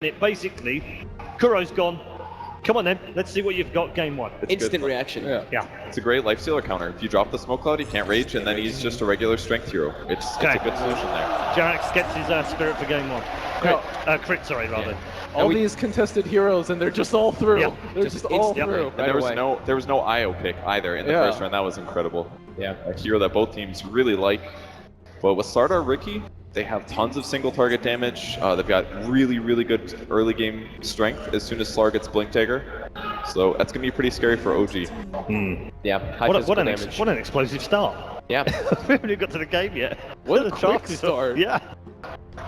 it basically, Kuro's gone. Come on then, let's see what you've got game one. Instant reaction. Yeah. It's a great lifestealer counter. If you drop the smoke cloud, he can't rage, and then he's just a regular strength hero. It's a good solution there. Jarax gets his spirit for game one. Crit, sorry, rather. All these contested heroes, and they're just all through. Yeah. They're just all through. And there was no IO pick either in the first round. That was incredible. Yeah. A hero that both teams really like. But with Sardar Ricky, they have tons of single target damage. They've got really good early game strength as soon as Slar gets Blink Dagger. So that's going to be pretty scary for OG. Yeah, what an explosive start. Yeah. We haven't even got to the game yet. What a quick start. Yeah.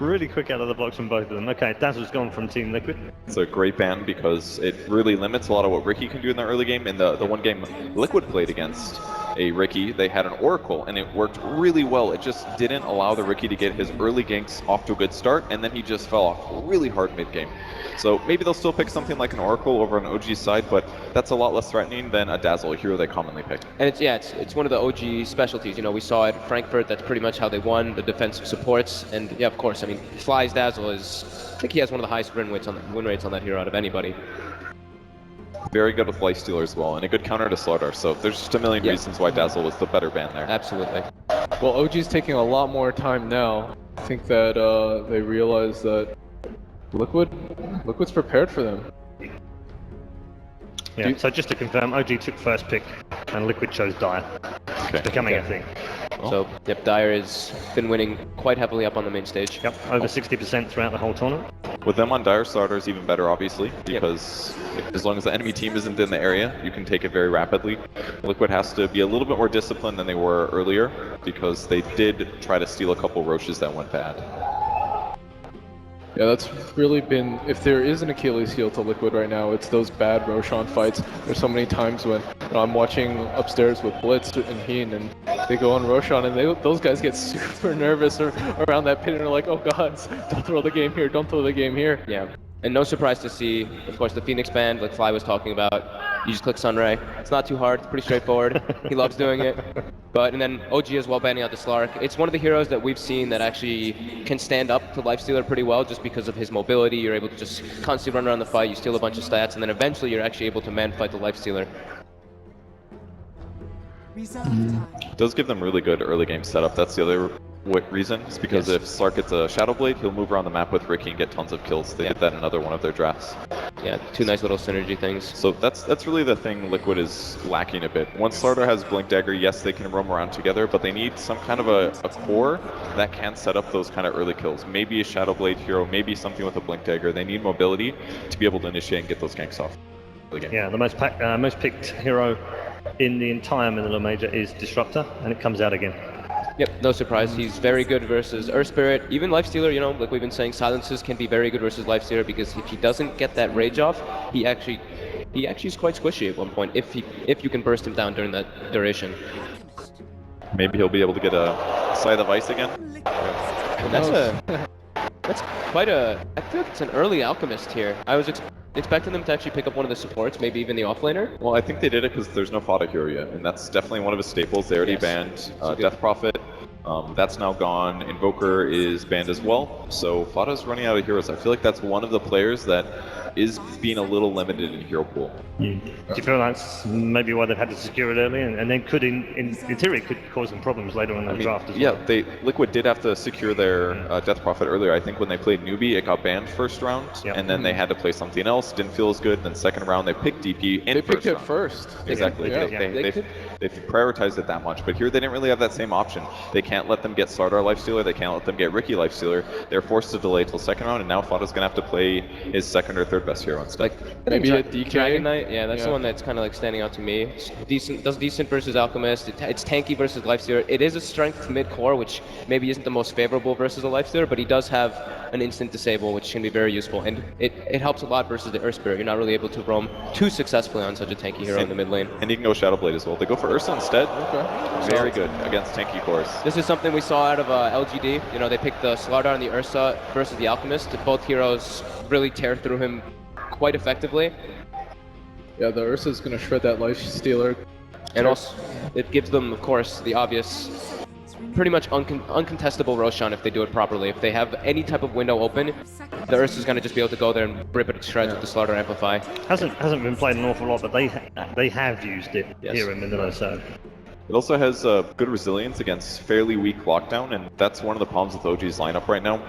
Really quick out of the box from both of them. Okay, Dazzle's gone from Team Liquid. It's a great ban because it really limits a lot of what Ricky can do in the early game. In the one game Liquid played against a Ricky, they had an Oracle, and it worked really well. It just didn't allow the Ricky to get his early ganks off to a good start, and then he just fell off really hard mid-game. So maybe they'll still pick something like an Oracle over on OG's side, but that's a lot less threatening than a Dazzle, a hero they commonly pick. And it's one of the OG specialties. You know, we saw at Frankfurt, that's pretty much how they won, the defensive supports. And yeah, of course, I mean, Fly's Dazzle is, I think he has one of the highest win rates on that hero out of anybody. Very good with Lifestealer as well, and a good counter to Slardar, so there's just a million reasons why Dazzle was the better ban there. Absolutely. Well, OG's taking a lot more time now. I think that they realize that Liquid's prepared for them. Yeah, so just to confirm, OG took first pick, and Liquid chose Dire. Okay. It's becoming a thing. So, yep, Dire has been winning quite heavily up on the main stage. Yep, over 60% throughout the whole tournament. With them on Dire, Slardar is even better, obviously, because as long as the enemy team isn't in the area, you can take it very rapidly. Liquid has to be a little bit more disciplined than they were earlier, because they did try to steal a couple Roches that went bad. Yeah, that's really been, if there is an Achilles heel to Liquid right now, it's those bad Roshan fights. There's so many times when I'm watching upstairs with Blitz and Heen, and they go on Roshan, and those guys get super nervous around that pit, and they're like, oh god, don't throw the game here, don't throw the game here. Yeah, and no surprise to see, of course, the Phoenix band, like Fly was talking about. You just click Sunray. It's not too hard, it's pretty straightforward. He loves doing it. And then OG as well banning out the Slark. It's one of the heroes that we've seen that actually can stand up to Lifestealer pretty well just because of his mobility. You're able to just constantly run around the fight, you steal a bunch of stats, and then eventually you're actually able to man fight the Lifestealer. It does give them really good early game setup. That's the other reason. It's because if Slark gets a Shadow Blade, he'll move around the map with Ricky and get tons of kills. They did that in another one of their drafts. Yeah, two nice little synergy things. So that's really the thing Liquid is lacking a bit. Once Slardar has Blink Dagger, yes, they can roam around together, but they need some kind of a core that can set up those kind of early kills. Maybe a Shadow Blade hero, maybe something with a Blink Dagger. They need mobility to be able to initiate and get those ganks off. Yeah, the most picked hero in the entire Manila Major is Disruptor, and it comes out again. Yep, no surprise. He's very good versus Earth Spirit. Even Lifestealer, you know, like we've been saying, silences can be very good versus Lifestealer because if he doesn't get that rage off, he actually is quite squishy at one point if you can burst him down during that duration. Maybe he'll be able to get a Scythe of Ice again. That's quite a. I feel like it's an early Alchemist here. I was expecting them to actually pick up one of the supports, maybe even the offlaner. Well, I think they did it because there's no Fada hero yet, and that's definitely one of his staples. They already banned Death Prophet. That's now gone. Invoker is banned as well. So Fada's running out of heroes. I feel like that's one of the players that is being a little limited in hero pool. Do you feel that's maybe why they've had to secure it early, and then could in theory could cause them problems later in the draft as well? Yeah, Liquid did have to secure their Death Prophet earlier. I think when they played Newbie, it got banned first round, and then they had to play something else. Didn't feel as good. Then second round, they picked DP in They first picked it round. first. Exactly. They prioritized it that much, but here they didn't really have that same option. They can't let them get Slardar Lifestealer. They can't let them get Ricky Lifestealer. They're forced to delay till second round, and now Fada's gonna have to play his second or third best hero instead. Maybe a DK? Dragon Knight, yeah, that's the one that's kind of like standing out to me. It's decent, does decent versus Alchemist. It's tanky versus Lifestealer. It is a strength mid-core, which maybe isn't the most favorable versus a Lifestealer, but he does have an instant disable, which can be very useful. And it helps a lot versus the Earth Spirit. You're not really able to roam too successfully on such a tanky hero in the mid lane. And you can go Shadow Blade as well. They go for Ursa instead. Okay. Very good against tanky cores. This is something we saw out of LGD. You know, they picked the Slardar and the Ursa versus the Alchemist. Both heroes really tear through him quite effectively. Yeah, the Ursa's gonna shred that Lifestealer. And also, it gives them, of course, the obvious pretty much uncontestable Roshan if they do it properly. If they have any type of window open, the Ursa's going to just be able to go there and rip it to shreds with the Slaughter Amplify. Hasn't been played an awful lot, but they have used it here in Manila, so... It also has good resilience against fairly weak lockdown, and that's one of the problems with OG's lineup right now.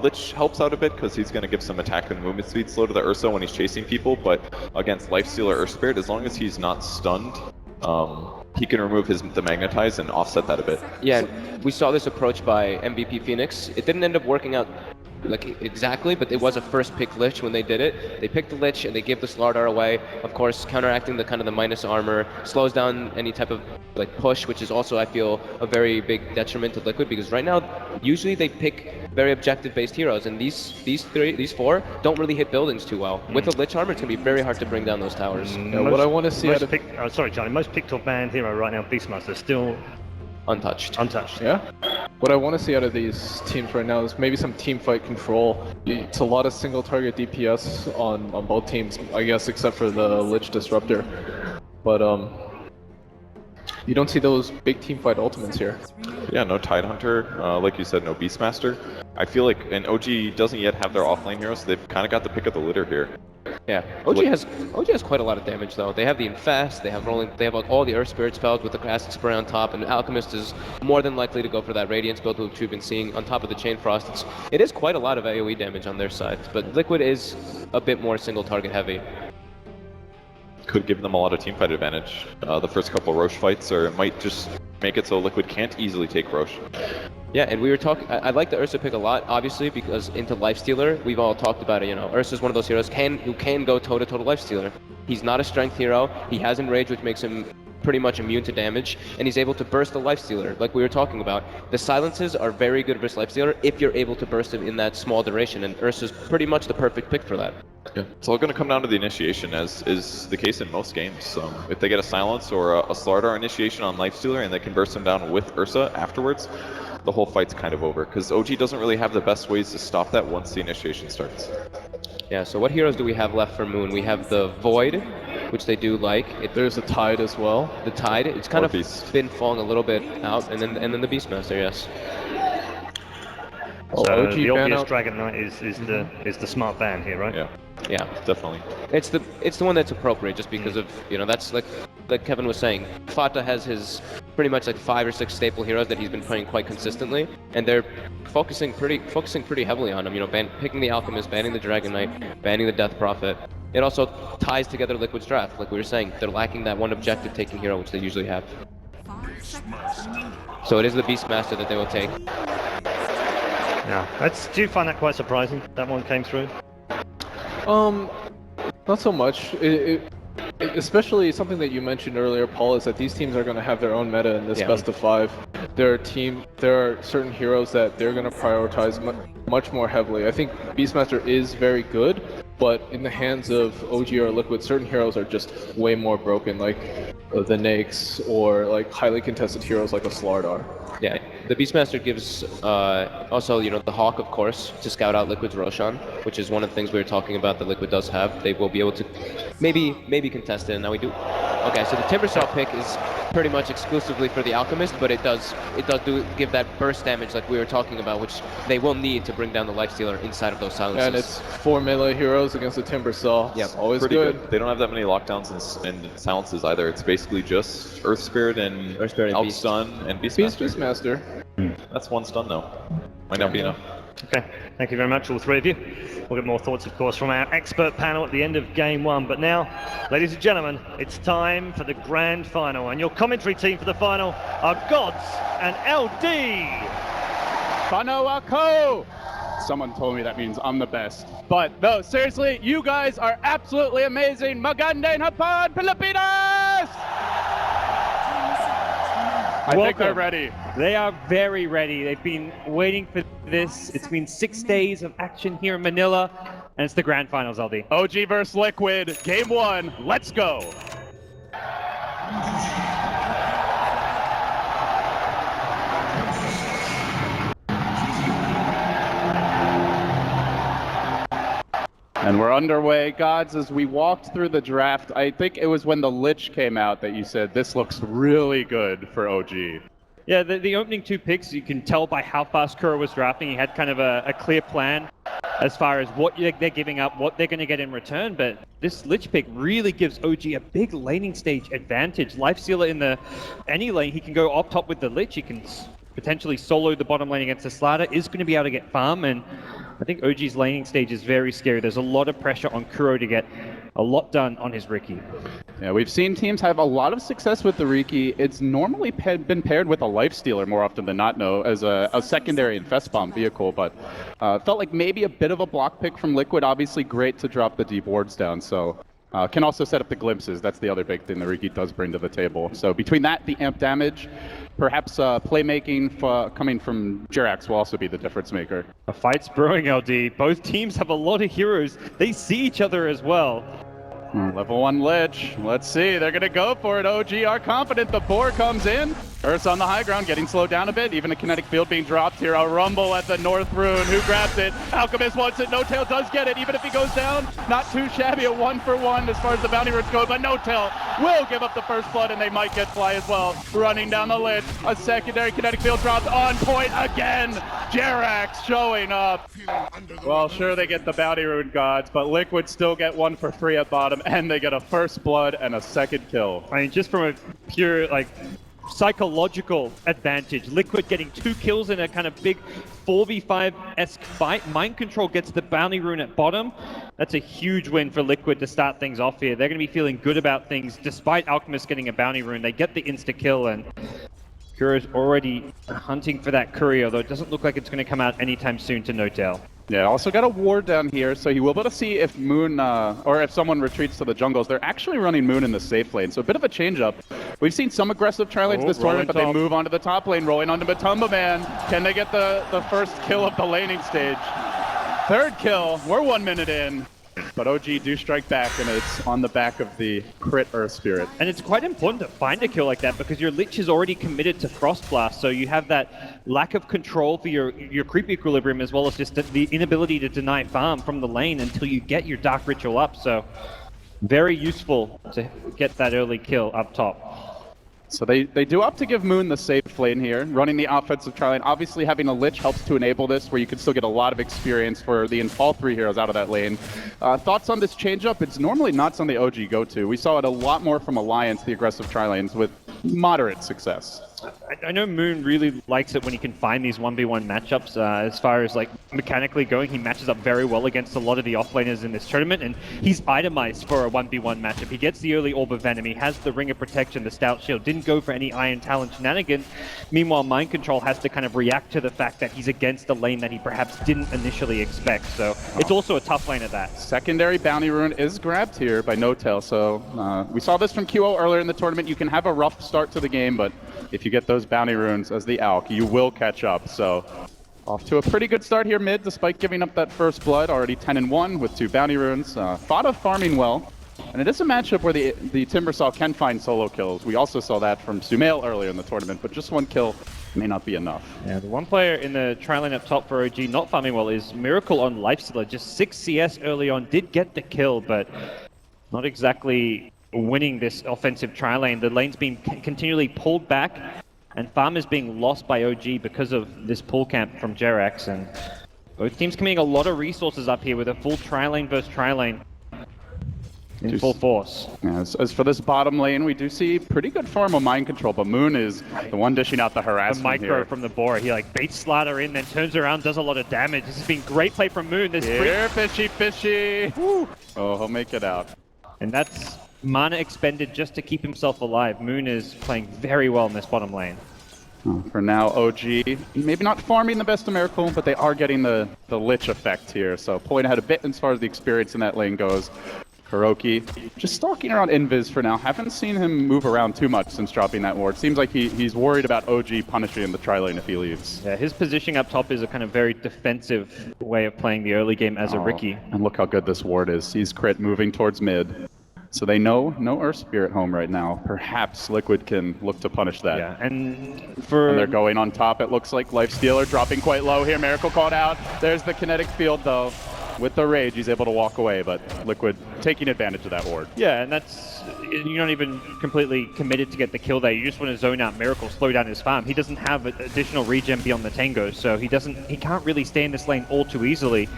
Lich helps out a bit because he's going to give some attack and movement speed slow to the Ursa when he's chasing people, but against Lifesteal or Earth Spirit, as long as he's not stunned, he can remove the Magnetize and offset that a bit. Yeah, we saw this approach by MVP Phoenix. It didn't end up working out like exactly, but it was a first pick Lich when they did it. They picked the Lich and they gave the Slardar away, of course counteracting the kind of the minus armor, slows down any type of like push, which is also I feel a very big detriment to Liquid, because right now usually they pick very objective based heroes, and these four don't really hit buildings too well. With the Lich armor it's gonna be very hard to bring down those towers. What I want to see out of... sorry Johnny, most picked or banned hero right now, Beastmaster, still untouched. Yeah? What I want to see out of these teams right now is maybe some team fight control. It's a lot of single target DPS on both teams, I guess, except for the Lich Disruptor. But you don't see those big team fight ultimates here. Yeah, no Tidehunter, like you said, no Beastmaster. I feel like, and OG doesn't yet have their offlane heroes, so they've kind of got the pick of the litter here. Yeah, OG has quite a lot of damage though. They have the Infest, they have like all the Earth Spirit spells with the Acid Spray on top, and Alchemist is more than likely to go for that Radiance build which we've been seeing on top of the Chain Frost. It is quite a lot of AoE damage on their side, but Liquid is a bit more single target heavy. Could give them a lot of teamfight advantage. The first couple Roche fights, or it might just make it so Liquid can't easily take Roche. Yeah, and we were talking. I like the Ursa pick a lot, obviously, because into Lifestealer, we've all talked about it. You know, Ursa's one of those heroes who can go toe-to-toe to Lifestealer. He's not a strength hero. He has Enrage, which makes him pretty much immune to damage, and he's able to burst the Lifestealer, like we were talking about. The silences are very good versus Lifestealer if you're able to burst him in that small duration, and Ursa's pretty much the perfect pick for that. Yeah. It's all going to come down to the initiation, as is the case in most games. If they get a silence or a Slardar initiation on Lifestealer and they can burst him down with Ursa afterwards, the whole fight's kind of over, because OG doesn't really have the best ways to stop that once the initiation starts. Yeah, so what heroes do we have left for Moon? We have the Void, which they do like. There's a Tide as well. The Tide, it's kind of been falling a little bit out, and then the Beastmaster, yes. So the obvious Dragon Knight is the smart ban here, right? Yeah. Yeah, definitely. It's the one that's appropriate, just because of, you know, that's like Kevin was saying. Fata has his pretty much like 5 or 6 staple heroes that he's been playing quite consistently, and they're focusing pretty heavily on him. You know, picking the Alchemist, banning the Dragon Knight, banning the Death Prophet. It also ties together Liquid's draft, like we were saying. They're lacking that one objective taking hero, which they usually have. So it is the Beastmaster that they will take. Yeah, do you find that quite surprising? That one came through. Not so much. Especially something that you mentioned earlier, Paul, is that these teams are going to have their own meta in this best of 5. There are certain heroes that they're going to prioritize much more heavily. I think Beastmaster is very good, but in the hands of OG or Liquid, certain heroes are just way more broken, like the Nakes or like highly contested heroes like a Slardar. Yeah, the Beastmaster gives also, you know, the Hawk, of course, to scout out Liquid's Roshan, which is one of the things we were talking about that Liquid does have. They will be able to maybe contest it, and now we do. Okay, so the Timbersaw pick is pretty much exclusively for the Alchemist, but it does give that burst damage like we were talking about, which they will need to bring down the Lifestealer inside of those silences. And it's 4 melee heroes against the Timbersaw. Yeah, always pretty good. They don't have that many lockdowns and silences either. It's basically just Earth Spirit and Outstun and Beastmaster. That's one stun though. Might not be enough. Okay, thank you very much, all three of you. We'll get more thoughts, of course, from our expert panel at the end of Game 1. But now, ladies and gentlemen, it's time for the grand final. And your commentary team for the final are Gods and LD. Fanawako! Someone told me that means I'm the best. But no, seriously, you guys are absolutely amazing. Magandang hapon, Pilipinas! I think they're ready. They are very ready. They've been waiting for this. It's been 6 days of action here in Manila, and it's the grand finals, LD. OG vs Liquid, Game 1, let's go. And we're underway. Gods, as we walked through the draft, I think it was when the Lich came out that you said, this looks really good for OG. Yeah, the opening 2 picks, you can tell by how fast Kuro was drafting. He had kind of a clear plan as far as what they're giving up, what they're going to get in return. But this Lich pick really gives OG a big laning stage advantage. Lifestealer in any lane, he can go up top with the Lich. He can potentially solo the bottom lane against the Slider, is going to be able to get farm, and I think OG's laning stage is very scary. There's a lot of pressure on Kuro to get a lot done on his Riki. Yeah, we've seen teams have a lot of success with the Riki. It's normally been paired with a Lifestealer more often than not, as a secondary Infest Bomb vehicle, but felt like maybe a bit of a block pick from Liquid. Obviously great to drop the deep wards down, so can also set up the glimpses. That's the other big thing the Riki does bring to the table. So between that, the amp damage, perhaps playmaking coming from Jerax will also be the difference maker. A fight's brewing, LD. Both teams have a lot of heroes. They see each other as well. Level 1 Lich. Let's see. They're going to go for it. OG are confident. The boar comes in. Earth's on the high ground, getting slowed down a bit. Even a kinetic field being dropped here. A rumble at the North Rune. Who grabs it? Alchemist wants it. No-Tail does get it. Even if he goes down, not too shabby. A 1-for-1 as far as the bounty runes go. But No-Tail will give up the first blood, and they might get Fly as well. Running down the Lich. A secondary kinetic field dropped on point again. Jerax showing up. Well, sure, they get the bounty rune gods, but Liquid still get one for free at bottom, and they get a first blood and a second kill. I mean, just from a pure, psychological advantage, Liquid getting 2 kills in a kind of big 4v5-esque fight. Mind Control gets the bounty rune at bottom. That's a huge win for Liquid to start things off here. They're going to be feeling good about things. Despite Alchemist getting a bounty rune, they get the insta-kill, and Kuro's already hunting for that courier, though it doesn't look like it's going to come out anytime soon to No-Tail. Yeah, also got a ward down here, so he will be able to see if Moon, or if someone retreats to the jungles. They're actually running Moon in the safe lane, so a bit of a change-up. We've seen some aggressive tri-lanes this tournament, but they move onto the top lane, rolling onto Matumba Man. Can they get the first kill of the laning stage? Third kill, we're 1 minute in. But OG do strike back, and it's on the back of the crit Earth Spirit. And it's quite important to find a kill like that because your Lich is already committed to Frost Blast, so you have that lack of control for your creep equilibrium, as well as just the inability to deny farm from the lane until you get your Dark Ritual up. So very useful to get that early kill up top. So they do opt to give Moon the safe lane here, running the offensive tri-lane. Obviously having a Lich helps to enable this, where you can still get a lot of experience for all 3 heroes out of that lane. Thoughts on this change-up? It's normally not something the OG go to. We saw it a lot more from Alliance, the aggressive tri-lanes, with moderate success. I know Moon really likes it when he can find these 1v1 matchups. As far as mechanically going, he matches up very well against a lot of the offlaners in this tournament, and he's itemized for a 1v1 matchup. He gets the early Orb of Venom, he has the Ring of Protection, the Stout Shield, didn't go for any Iron Talon shenanigans. Meanwhile, Mind Control has to kind of react to the fact that he's against a lane that he perhaps didn't initially expect, so it's also a tough lane at that. Secondary bounty rune is grabbed here by No-Tail, so we saw this from QO earlier in the tournament. You can have a rough start to the game, but if you get those bounty runes as the Alk, you will catch up. So off to a pretty good start here mid, despite giving up that first blood. Already 10-1 with 2 bounty runes. Fada farming well. And it is a matchup where the Timbersaw can find solo kills. We also saw that from Sumail earlier in the tournament, but just 1 kill may not be enough. Yeah, the one player in the tri-lane up top for OG not farming well is Miracle on Lifestealer. Just 6 CS early on, did get the kill, but not exactly winning this offensive tri-lane. The lane's been continually pulled back, and farm is being lost by OG because of this pull camp from Jerax, and both teams committing a lot of resources up here with a full tri-lane versus tri-lane in full force. Yeah, as for this bottom lane, we do see pretty good farm of Mind Control, but Moon is the one dishing out the harassment The micro here. from the boar. He baits Slater in, then turns around, does a lot of damage. This has been great play from Moon. Here, fishy. Woo. Oh, he'll make it out. And that's mana expended just to keep himself alive. Moon is playing very well in this bottom lane. For now, OG, maybe not farming the best of Miracle, but they are getting the Lich effect here. So pulling ahead a bit as far as the experience in that lane goes. Kuroki just stalking around Invis for now. Haven't seen him move around too much since dropping that ward. Seems like he's worried about OG punishing in the tri-lane if he leaves. Yeah, his positioning up top is a kind of very defensive way of playing the early game as a Riki. And look how good this ward is. He's crit moving towards mid. So they know no Earth Spirit home right now. Perhaps Liquid can look to punish that. Yeah, and they're going on top. It looks like Lifestealer dropping quite low here. Miracle called out. There's the kinetic field though. with the rage, he's able to walk away, but Liquid taking advantage of that ward. Yeah, and you're not even completely committed to get the kill there. You just want to zone out Miracle, slow down his farm. He doesn't have additional regen beyond the Tango, so he can't really stay in this lane all too easily.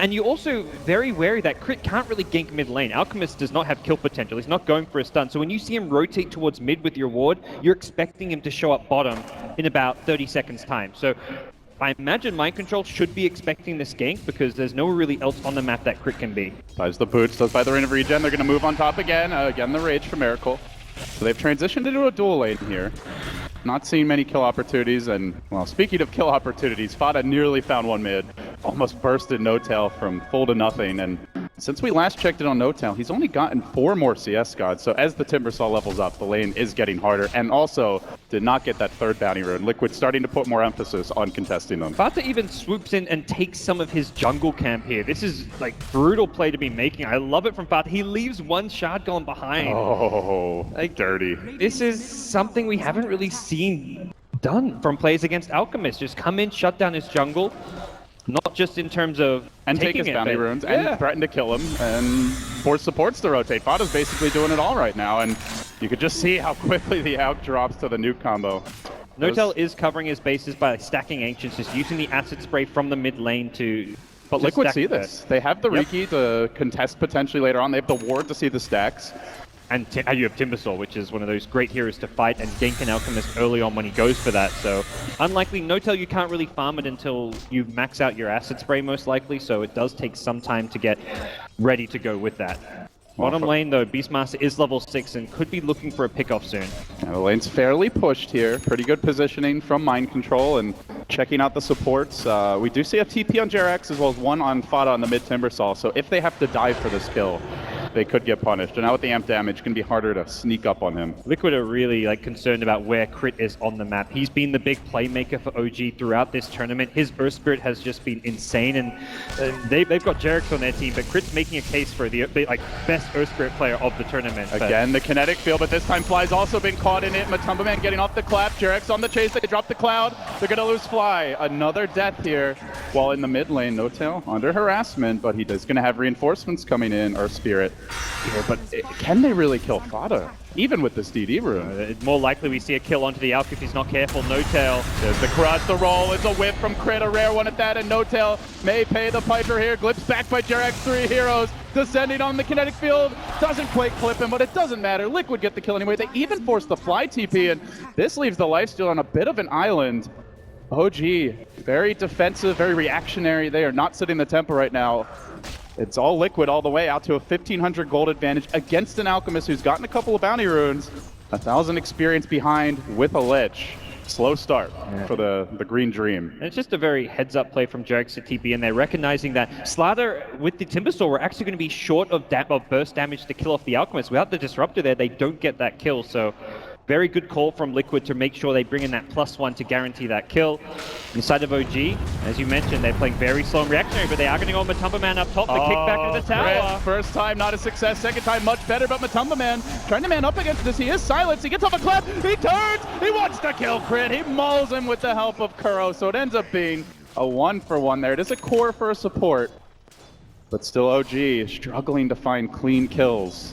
And you're also very wary that Crit can't really gank mid lane. Alchemist does not have kill potential. He's not going for a stun. So when you see him rotate towards mid with your ward, you're expecting him to show up bottom in about 30 seconds time. So I imagine Mind Control should be expecting this gank because there's nowhere really else on the map that Crit can be. Buys the boots, does buy the Rain of Regen. They're going to move on top again. Again, the Rage for Miracle. So they've transitioned into a dual lane here. Not seeing many kill opportunities, and, well, speaking of kill opportunities, Fada nearly found one mid. Almost bursted No-Tail from full to nothing, and since we last checked in on No-Tail, he's only gotten 4 more CS gods, so as the Timbersaw levels up, the lane is getting harder, and also did not get that 3rd bounty rune. Liquid starting to put more emphasis on contesting them. Fata even swoops in and takes some of his jungle camp here. This is, like, brutal play to be making. I love it from Fata. He leaves one shard golem behind. Oh, like, dirty. This is something we haven't really seen done from players against Alchemist. Just come in, shut down his jungle, not just in terms of and take his bounty runes and threaten to kill him and force supports to rotate. Fada's basically doing it all right now, and you could just see how quickly the out drops to the nuke combo. No-Tail is covering his bases by stacking Ancients, just using the acid spray from the mid lane to... But Liquid see this. They have the Riki to contest potentially later on. They have the ward to see the stacks. And you have Timbersaw, which is one of those great heroes to fight and gank an Alchemist early on when he goes for that. So unlikely, No-Tail, you can't really farm it until you max out your acid spray most likely. So it does take some time to get ready to go with that. Bottom lane though, Beastmaster is level 6 and could be looking for a pickoff soon. Yeah, the lane's fairly pushed here. Pretty good positioning from Mind Control and checking out the supports. We do see a TP on JRX as well as one on Fada on the mid Timbersaw. So if they have to dive for this kill, they could get punished. And now with the amp damage, it's going to be harder to sneak up on him. Liquid are really concerned about where Crit is on the map. He's been the big playmaker for OG throughout this tournament. His Earth Spirit has just been insane, and they've got Jericho on their team, but Crit's making a case for the best Earth Spirit player of the tournament. Again, the kinetic field, but this time Fly's also been caught in it. Matumba Man getting off the clap. Jericho on the chase. They drop the cloud. They're going to lose Fly. Another death here. While in the mid lane, No-Tail under harassment, but he is going to have reinforcements coming in, Earth Spirit. Yeah, but can they really kill Fada? Even with this DD rune. More likely we see a kill onto the Alk if he's not careful. No-Tail. There's the cross, the roll. It's a whip from Crit, a rare one at that, and No-Tail may pay the piper here. Glips back by JRX, 3 heroes. Descending on the kinetic field. Doesn't quite clip him, but it doesn't matter. Liquid get the kill anyway. They even force the Fly TP, and this leaves the lifesteal on a bit of an island. OG, very defensive, very reactionary. They are not sitting the tempo right now. It's all Liquid all the way out to a 1,500 gold advantage against an Alchemist who's gotten a couple of bounty runes. 1,000 experience behind with a Lich. Slow start for the Green Dream. And it's just a very heads-up play from Jericho to TP, and they're recognizing that Slather with the Timbersaw were actually going to be short of burst damage to kill off the Alchemist. Without the Disruptor there, they don't get that kill, so very good call from Liquid to make sure they bring in that +1 to guarantee that kill. Inside of OG, as you mentioned, they're playing very slow and reactionary, but they are going to go Matumba Man up top, the kick back into the tower. Chris, first time, not a success. Second time, much better, but Matumba Man trying to man up against this. He is silenced. He gets off a clap. He turns. He wants to kill Crit. He mauls him with the help of Kuro, so it ends up being a 1-for-1 there. It is a core for a support, but still OG struggling to find clean kills.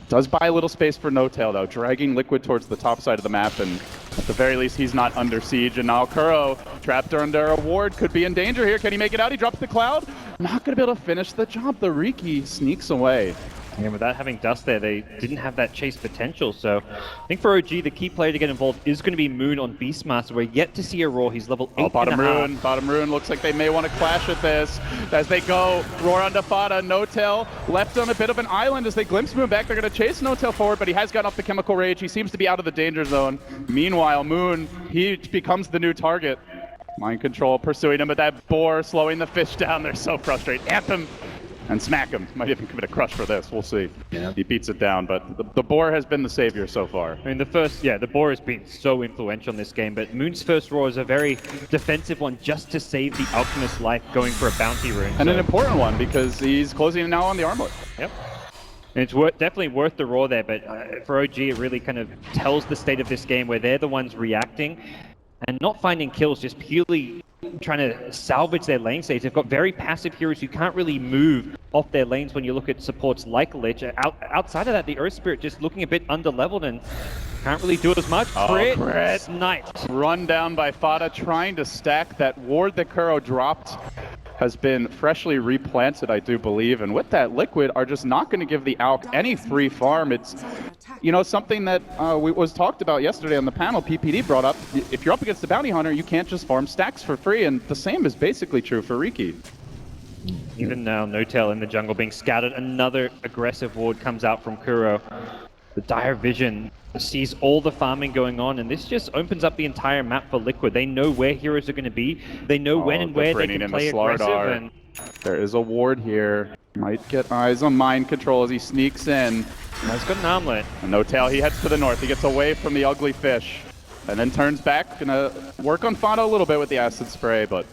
Does buy a little space for No-Tail though, dragging Liquid towards the top side of the map, and at the very least he's not under siege. And now Kuro, trapped under a ward, could be in danger here. Can he make it out? He drops the cloud. Not going to be able to finish the job. The Riki sneaks away. And without having Dust there, they didn't have that chase potential. So I think for OG, the key player to get involved is going to be Moon on Beastmaster. We're yet to see a Roar. He's level 8. Bottom rune. Looks like they may want to clash at this. As they go, Roar onto Fada. No-Tail left on a bit of an island as they glimpse Moon back. They're going to chase No-Tail forward, but he has gotten off the Chemical Rage. He seems to be out of the danger zone. Meanwhile, Moon, he becomes the new target. Mind Control pursuing him, but that boar slowing the fish down. They're so frustrated. Anthem and smack him. Might even commit a crush for this. We'll see. Yeah. He beats it down, but the boar has been the savior so far. I mean, the boar has been so influential in this game, but Moon's first Roar is a very defensive one just to save the Alchemist's life going for a bounty rune. And an important one because he's closing now on the armlet. Yep. And it's definitely worth the Roar there, but for OG, it really kind of tells the state of this game where they're the ones reacting and not finding kills, just purely trying to salvage their lane states. They've got very passive heroes who can't really move off their lanes when you look at supports like Lich. Outside of that, the Earth Spirit just looking a bit underleveled and can't really do as much. Crit. Sniped. Run down by Fada, trying to stack that ward that Kuro dropped. Has been freshly replanted, I do believe, and with that, Liquid are just not going to give the Alk any free farm. It's, you know, something that was talked about yesterday on the panel. PPD brought up, if you're up against the bounty hunter, you can't just farm stacks for free, and the same is basically true for Riki. Even now, No-Tail in the jungle being scattered. Another aggressive ward comes out from Kuro. The Dire Vision sees all the farming going on, and this just opens up the entire map for Liquid. They know where heroes are going to be. They know when and where they can play aggressive. And there is a ward here. Might get eyes on mind control as he sneaks in. he's got an armlet. And No-Tail, he heads to the north. He gets away from the ugly fish, and then turns back. Gonna work on Fada a little bit with the acid spray, but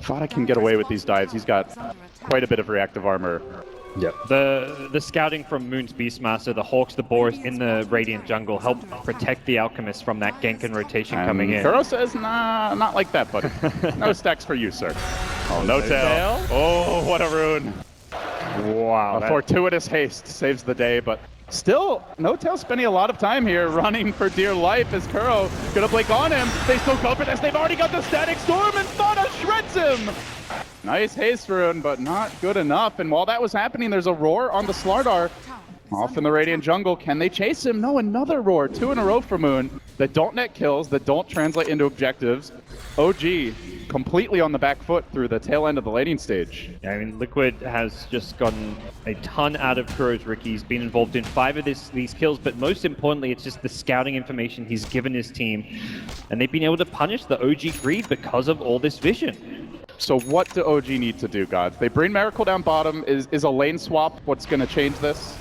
Fada can get away with these dives. He's got quite a bit of reactive armor. Yep. The scouting from Moon's Beastmaster, the Hawks, the Boars in the Radiant jungle help protect the Alchemist from that gank and rotation coming in. Kuro says, nah, not like that, buddy. No stacks for you, sir. Oh, No-Tail. Oh, what a rune. Wow. A fortuitous haste saves the day, but still, No-Tail spending a lot of time here running for dear life as Kuro gonna blink on him. They still go for this. They've already got the Static Storm, and Fada shreds him. Nice haste rune, but not good enough. And while that was happening, there's a roar on the Slardar. Off in the Radiant jungle. Can they chase him? No, another roar. 2 in a row for Moon that don't net kills, that don't translate into objectives. OG completely on the back foot through the tail end of the laning stage. Yeah, I mean, Liquid has just gotten a ton out of Kuro's Riki. He's been involved in 5 of these kills, but most importantly, it's just the scouting information he's given his team. And they've been able to punish the OG greed because of all this vision. So what do OG need to do, gods? They bring Miracle down bottom. Is a lane swap what's going to change this?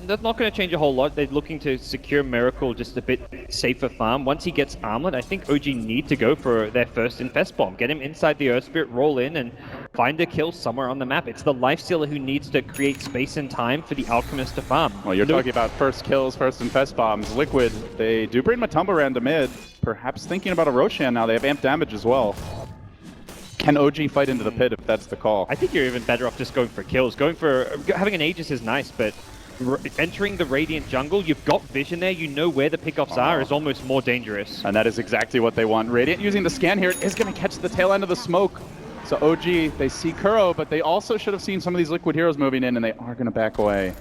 That's not going to change a whole lot. They're looking to secure Miracle just a bit safer farm. Once he gets armlet, I think OG need to go for their first Infest Bomb. Get him inside the Earth Spirit, roll in, and find a kill somewhere on the map. It's the Lifestealer who needs to create space and time for the Alchemist to farm. Well, you're talking about first kills, first Infest Bombs. Liquid, they do bring Matumba Ran to mid. Perhaps thinking about a Roshan now. They have amp damage as well. Can OG fight into the pit if that's the call? I think you're even better off just going for kills. Having an Aegis is nice, but entering the Radiant jungle, you've got vision there, you know where the pickoffs are, is almost more dangerous. And that is exactly what they want. Radiant using the scan here is going to catch the tail end of the smoke. So OG, they see Kuro, but they also should have seen some of these Liquid heroes moving in, and they are going to back away.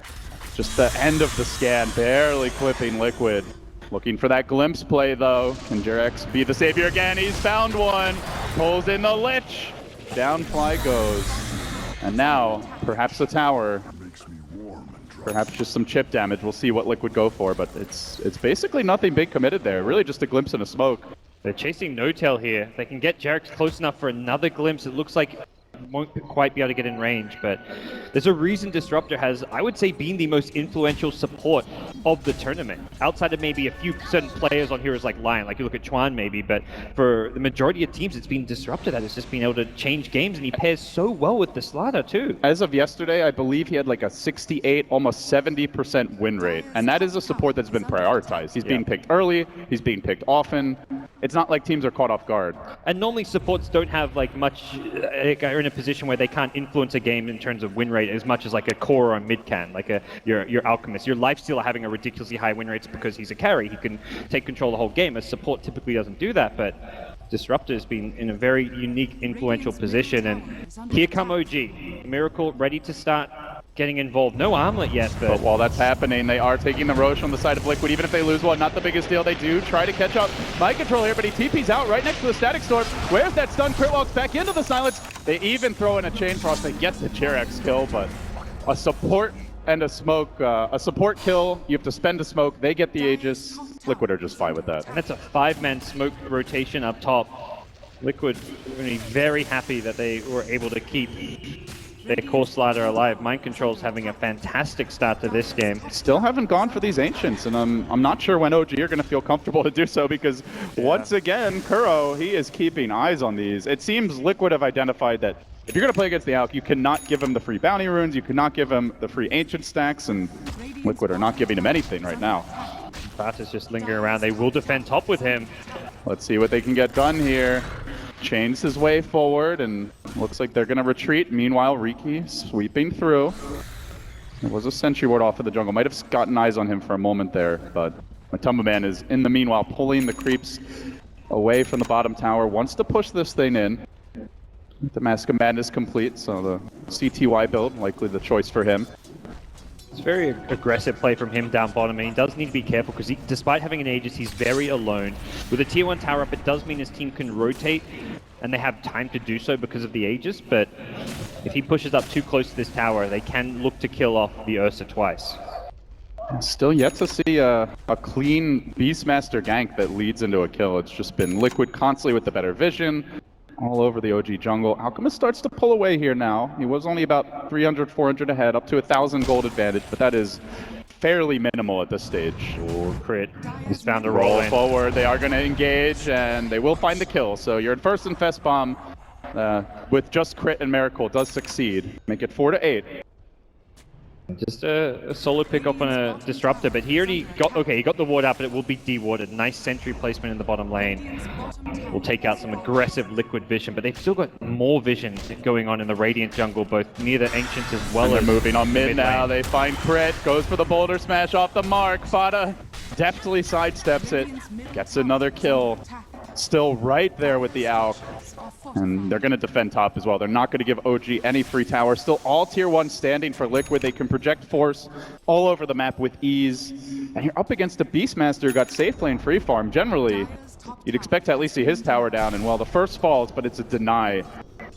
Just the end of the scan, barely clipping Liquid. Looking for that glimpse play, though. Can Jurex be the savior again? He's found one. Pulls in the Lich. Down Fly goes. And now, perhaps a tower. Perhaps just some chip damage. We'll see what Liquid go for, but it's basically nothing big committed there. Really just a glimpse in a smoke. They're chasing No-Tail here. They can get Jarek close enough for another glimpse. It looks like won't quite be able to get in range, but there's a reason Disruptor has, I would say, been the most influential support of the tournament. Outside of maybe a few certain players on heroes like Lion, like you look at Chuan maybe, but for the majority of teams, it's been Disruptor that has just been able to change games, and he pairs so well with the Slardar too. As of yesterday, I believe he had like a 68, almost 70% win rate, and that is a support that's been prioritized. He's being picked early, he's being picked often. It's not like teams are caught off guard. And normally supports don't have like much, are in a position where they can't influence a game in terms of win rate as much as like a core or a mid can, like your Alchemist. Your Lifestealer having a ridiculously high win rates because he's a carry. He can take control of the whole game. A support typically doesn't do that, but Disruptor has been in a very unique, influential position. And here come OG. Miracle ready to start getting involved. No armlet yet, but while that's happening, they are taking the Roche on the side of Liquid. Even if they lose one, not the biggest deal. They do try to catch up. Mind control here, but he TP's out right next to the Static Storm. Where's that stun? Crit walks back into the silence. They even throw in a Chain Frost. They get the Jirex kill, but a support and a smoke, a support kill. You have to spend a smoke. They get the Aegis. Liquid are just fine with that. And that's a 5-man smoke rotation up top. Liquid are going to be very happy that they were able to keep their core Slardar alive. Mind Control's having a fantastic start to this game. Still haven't gone for these Ancients, and I'm not sure when OG are going to feel comfortable to do so, because once again, Kuro, he is keeping eyes on these. It seems Liquid have identified that if you're going to play against the Alk, you cannot give him the free bounty runes, you cannot give him the free Ancient stacks, and Liquid are not giving him anything right now. Bart is just lingering around. They will defend top with him. Let's see what they can get done here. chains his way forward, and looks like they're going to retreat. Meanwhile, Riki sweeping through. There was a sentry ward off of the jungle. Might have gotten eyes on him for a moment there, but Matumba Man is in the meanwhile pulling the creeps away from the bottom tower. Wants to push this thing in. The Mask of Madness complete, so the CTY build likely the choice for him. It's very aggressive play from him down bottom, and he does need to be careful because despite having an Aegis, he's very alone. With a tier 1 tower up, it does mean his team can rotate, and they have time to do so because of the Aegis, but if he pushes up too close to this tower, they can look to kill off the Ursa twice. Still yet to see a clean Beastmaster gank that leads into a kill. It's just been Liquid constantly with the better vision, all over the OG jungle. Alchemist starts to pull away here now. He was only about 300, 400 ahead, up to 1,000 gold advantage, but that is fairly minimal at this stage. Ooh, crit. He's found a Roll roll in. forward, they are going to engage, and they will find the kill. So you're in first and Fest Bomb with just crit and Miracle does succeed. Make it 4-8. Just a solo pick up on a Disruptor, but he already got, okay, he got the ward out, but it will be dewarded. Nice sentry placement in the bottom lane. Will take out some aggressive Liquid vision, but they've still got more vision going on in the Radiant jungle, both near the Ancients as well as... They're moving on mid now, lane. they find crit, goes for the boulder smash off the mark. Fada deftly sidesteps it, gets another kill. Still right there with the Alk. And they're going to defend top as well. They're not going to give OG any free tower. Still all tier 1 standing for Liquid. They can project force all over the map with ease. And you're up against a Beastmaster who got safe lane free farm. Generally, you'd expect to at least see his tower down. And well, the first falls, but it's a deny.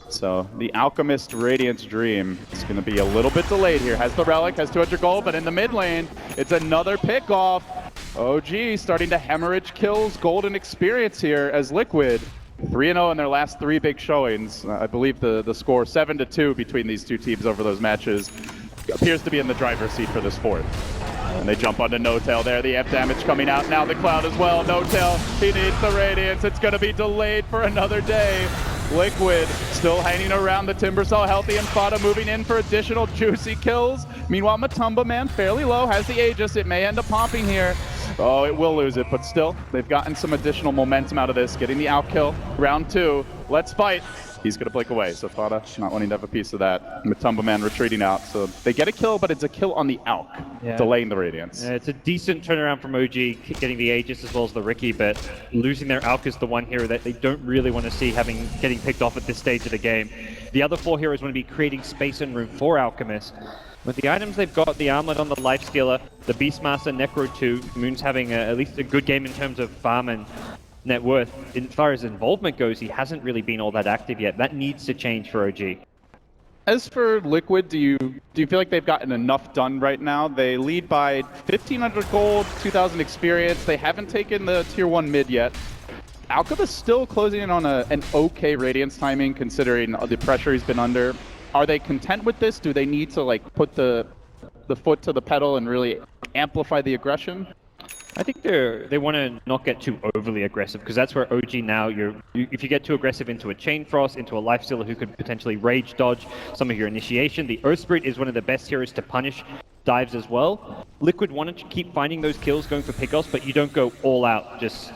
So the Alchemist Radiant's Dream is going to be a little bit delayed here. Has the Relic, has 200 gold, but in the mid lane, it's another pick off. OG starting to hemorrhage kills, gold, and experience here as Liquid. 3-0 in their last 3 big showings. I believe the score 7-2 between these two teams over those matches appears to be in the driver's seat for this fourth. And they jump onto No-Tail there. The F damage coming out. Now the Cloud as well. No-Tail, he needs the Radiance. It's going to be delayed for another day. Liquid still hanging around the Timbersaw, healthy, and Fada moving in for additional juicy kills. Meanwhile, Matumba Man fairly low, has the Aegis. It may end up popping here. Oh, it will lose it, but still, they've gotten some additional momentum out of this, getting the outkill. Round 2, let's fight. He's going to blink away, so Fada not wanting to have a piece of that. Matumba Man retreating out, so they get a kill, but it's a kill on the Alk, delaying the Radiance. It's a decent turnaround from OG, getting the Aegis as well as the Riki, but losing their Alk is the one hero that they don't really want to see getting picked off at this stage of the game. The other 4 heroes want to be creating space and room for Alchemist. With the items they've got, the Armlet on the Lifestealer, the Beastmaster, Necro 2, Moon's having at least a good game in terms of farm and net worth. As far as involvement goes, he hasn't really been all that active yet. That needs to change for OG. As for Liquid, do you feel like they've gotten enough done right now? They lead by 1,500 gold, 2,000 experience. They haven't taken the tier 1 mid yet. Alchemist still closing in on an okay Radiance timing considering the pressure he's been under. Are they content with this? Do they need to like put the foot to the pedal and really amplify the aggression? I think they want to not get too overly aggressive, because that's where OG now, if you get too aggressive into a Chain Frost, into a Lifestealer who could potentially rage dodge some of your initiation, the Earth Spirit is one of the best heroes to punish dives as well. Liquid wanted to keep finding those kills, going for pickoffs, but you don't go all out, just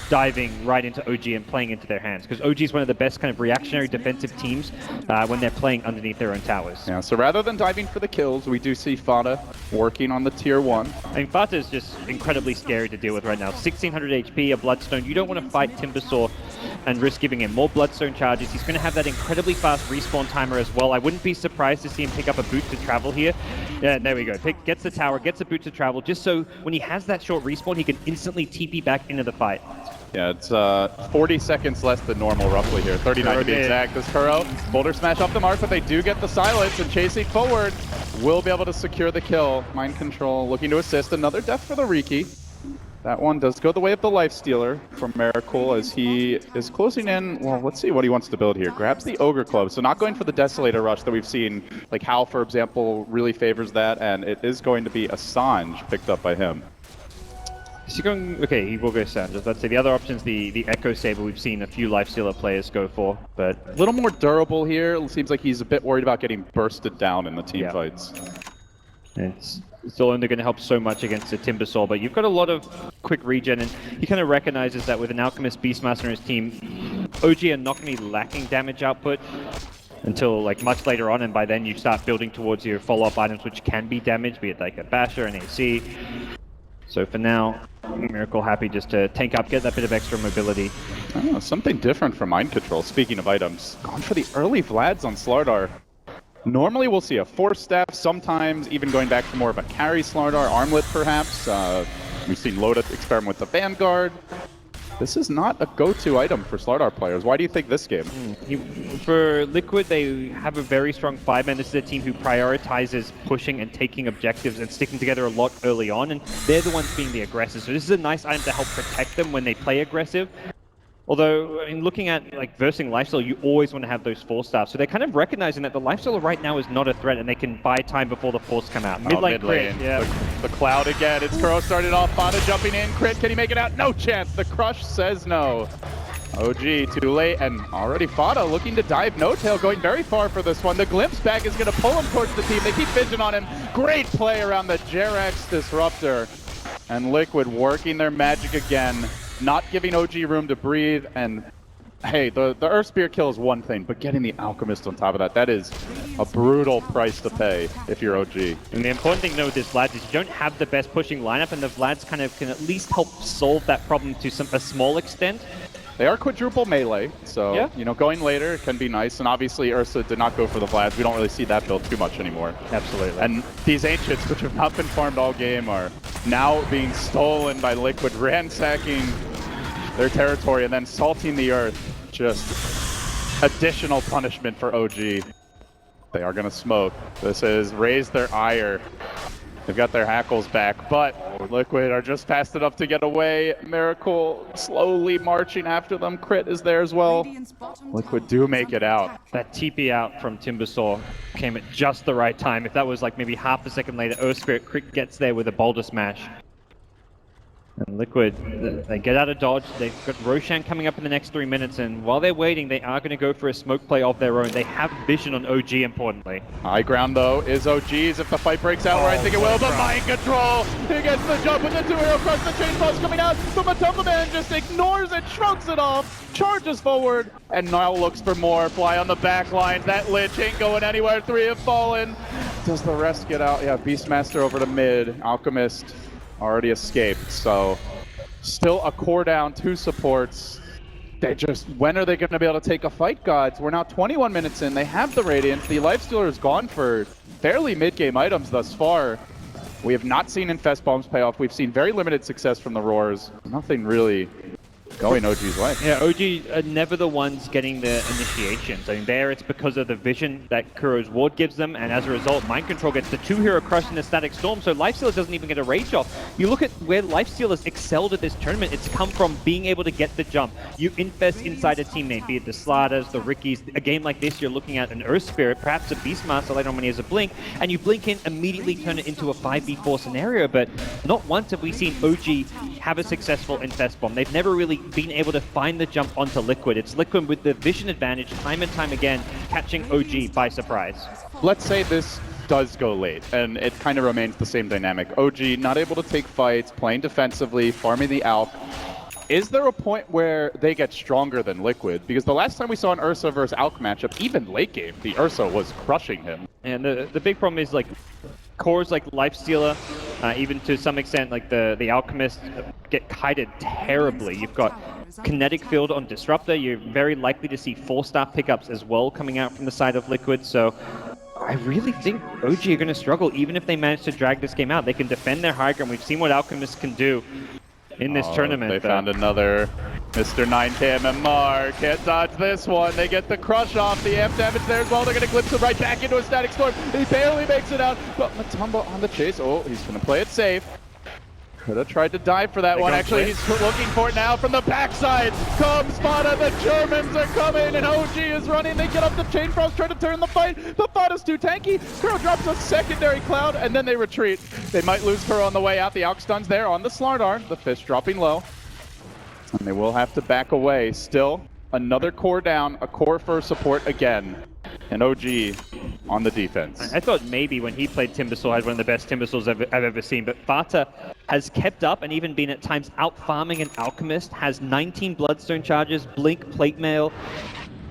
diving right into OG and playing into their hands, because OG is one of the best kind of reactionary defensive teams when they're playing underneath their own towers. Yeah, so rather than diving for the kills, we do see Fada working on the tier 1. I mean, Fata is just incredibly scary to deal with right now. 1600 HP, a Bloodstone. You don't want to fight Timbersaw and risk giving him more Bloodstone charges. He's going to have that incredibly fast respawn timer as well. I wouldn't be surprised to see him pick up a boot to travel here. Yeah, there we go. Gets the tower, gets a boot to travel, just so when he has that short respawn, he can instantly TP back into the fight. Yeah, it's 40 seconds less than normal roughly here. 39 to be exact. This Kuro, Boulder Smash off the mark, but they do get the silence, and chasing forward will be able to secure the kill. Mind Control looking to assist. Another death for the Riki. That one does go the way of the Lifestealer from Miracle as he is closing in. Well, let's see what he wants to build here. Grabs the Ogre Club, so not going for the Desolator Rush that we've seen. Like Hal, for example, really favors that, and it is going to be Assange picked up by him. Is he going? Okay, he will go Sanders. Let's say the other option's the Echo Saber we've seen a few Lifestealer players go for, but a little more durable here. It seems like he's a bit worried about getting bursted down in the team fights. It's still only going to help so much against the Timbersaw, but you've got a lot of quick regen, and he kind of recognizes that with an Alchemist Beastmaster in his team, OG are not going to be lacking damage output until like much later on, and by then you start building towards your follow-up items which can be damaged, be it like a Basher, an AC. So for now, Miracle happy just to tank up, get that bit of extra mobility. Oh, something different from Mind Control, speaking of items. Gone for the early Vlads on Slardar. Normally we'll see a Force Staff, sometimes even going back to more of a carry Slardar, Armlet perhaps. We've seen Loda experiment with the Vanguard. This is not a go-to item for Slardar players. Why do you think this game? For Liquid, they have a very strong 5-man. This is a team who prioritizes pushing and taking objectives and sticking together a lot early on, and they're the ones being the aggressors. So this is a nice item to help protect them when they play aggressive. Although, in looking at like versing Lifesteal, you always want to have those Force Staffs. So they're kind of recognizing that the Lifesteal right now is not a threat, and they can buy time before the Force come out. Mid lane crit, yeah. The Cloud again. It's Kuro started off. Bada jumping in. Crit. Can he make it out? No chance. The Crush says no. OG too late, and already Fada looking to dive No-Tail, going very far for this one. The Glimpse back is going to pull him towards the team. They keep vision on him. Great play around the Jerax Disruptor. And Liquid working their magic again. Not giving OG room to breathe, and hey, the Earth Spear kill is one thing, but getting the Alchemist on top of that, that is a brutal price to pay if you're OG. And the important thing, though, with this Vlad is you don't have the best pushing lineup, and the Vlads kind of can at least help solve that problem to a small extent. They are quadruple melee, so, yeah, you know, going later can be nice, and obviously Ursa did not go for the Vlads. We don't really see that build too much anymore. Absolutely. And these Ancients, which have not been farmed all game, are now being stolen by Liquid, ransacking their territory and then salting the earth. Just additional punishment for OG. They are going to smoke. This is raise their ire. They've got their hackles back, but Liquid are just fast enough to get away. Miracle slowly marching after them. Crit is there as well. Liquid do make it out. That TP out from Timbersaw came at just the right time. If that was like maybe half a second later, Earth Spirit Crit gets there with a Boulder Smash. And Liquid, they get out of dodge. They've got Roshan coming up in the next 3 minutes, and while they're waiting, they are going to go for a smoke play of their own. They have vision on OG, importantly. High ground, though, is OG's if the fight breaks out, where I think it will, but Mind Control! He gets the jump with the 2-hero crush, the chain pulse coming out, but Matumba Man just ignores it, shrugs it off, charges forward, and now looks for more. Fly on the back line. That Lich ain't going anywhere. 3 have fallen. Does the rest get out? Yeah, Beastmaster over to mid. Alchemist already escaped, so still a core down, 2 supports. They just, when are they going to be able to take a fight, gods? We're now 21 minutes in. They have the Radiant. The Lifestealer is gone for fairly mid-game items thus far. We have not seen Infest Bombs pay off. We've seen very limited success from the Roars. Nothing really going OG's way. Yeah, OG are never the ones getting the initiations. I mean, there it's because of the vision that Kuro's Ward gives them, and as a result, Mind Control gets the 2-hero crush in the Static Storm, so Lifestealer doesn't even get a rage off. You look at where Lifestealers excelled at this tournament, it's come from being able to get the jump. You infest inside a teammate, be it the Slardars, the Rickies. A game like this, you're looking at an Earth Spirit, perhaps a Beastmaster later on when he has a blink, and you blink in, immediately turn it into a 5v4 scenario, but not once have we seen OG have a successful infest bomb. They've never really been able to find the jump onto Liquid. It's Liquid with the vision advantage time and time again, catching OG by surprise. Let's say this does go late, and it kind of remains the same dynamic. OG not able to take fights, playing defensively, farming the Alk. Is there a point where they get stronger than Liquid? Because the last time we saw an Ursa versus Alk matchup, even late game, the Ursa was crushing him. And the big problem is like cores like Lifestealer, even to some extent like the Alchemist get kited terribly. You've got Kinetic Field on Disruptor. You're very likely to see 4-star pickups as well coming out from the side of Liquid. So I really think OG are going to struggle even if they manage to drag this game out. They can defend their high ground. We've seen what Alchemist can do in this tournament. They found another Mr. 9K MMR. Can't dodge this one. They get the crush off. The amp damage there as well. They're going to glimpse him right back into a Static Storm. He barely makes it out. But Matumba on the chase. Oh, he's going to play it safe. Could have tried to dive for that one. Actually, he's looking for it now from the backside. Comes Fada. The Germans are coming, and OG is running. They get up the Chain Frost, trying to turn the fight, but Fada's too tanky. Kuro drops a secondary Cloud, and then they retreat. They might lose Kuro on the way out. The Alk stun's there on the Slardar. The Fish dropping low. And they will have to back away. Still, another core down, a core for support again. And OG on the defense. I thought maybe when he played Timbersaw had one of the best Timbersaws I've ever seen, but Fata has kept up and even been at times out-farming an Alchemist, has 19 Bloodstone charges, Blink, Plate Mail.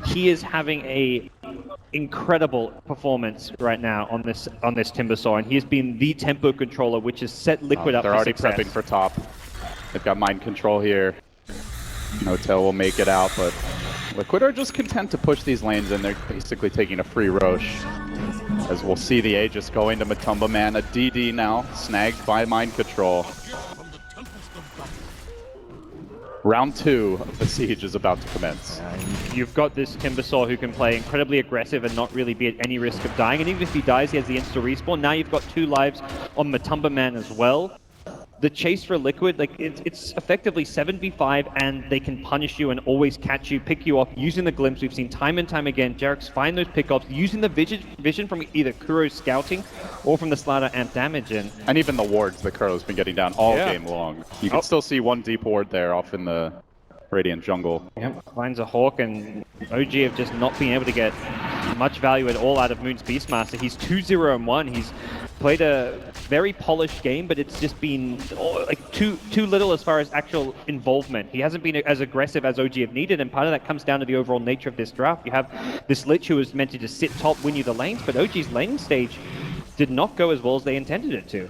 He is having a incredible performance right now on this Timbersaw, and he has been the tempo controller, which has set Liquid up They're for already success. prepping for top. They've got mind control here. No-Tail will make it out, but Liquid are just content to push these lanes, and they're basically taking a free Roche. As we'll see the Aegis going to Matumba Man, a DD now, snagged by mind control. Round 2 of the siege is about to commence. You've got this Timbersaw who can play incredibly aggressive and not really be at any risk of dying, and even if he dies, he has the insta-respawn. Now you've got 2 lives on Matumba Man as well. The chase for Liquid, like it's effectively 7v5, and they can punish you and always catch you, pick you off using the glimpse. We've seen time and time again, Jarek's find those pickups using the vision from either Kuro's scouting or from the Slider amp damage. And even the wards that Kuro's been getting down all game long. You can still see one deep ward there off in the Radiant jungle. Yep, finds a Hawk, and OG have just not been able to get much value at all out of Moon's Beastmaster. He's 2-0-1. He's played a very polished game, but it's just been like too little as far as actual involvement. He hasn't been as aggressive as OG have needed, and part of that comes down to the overall nature of this draft. You have this Lich who is meant to just sit top, win you the lanes, but OG's laning stage did not go as well as they intended it to.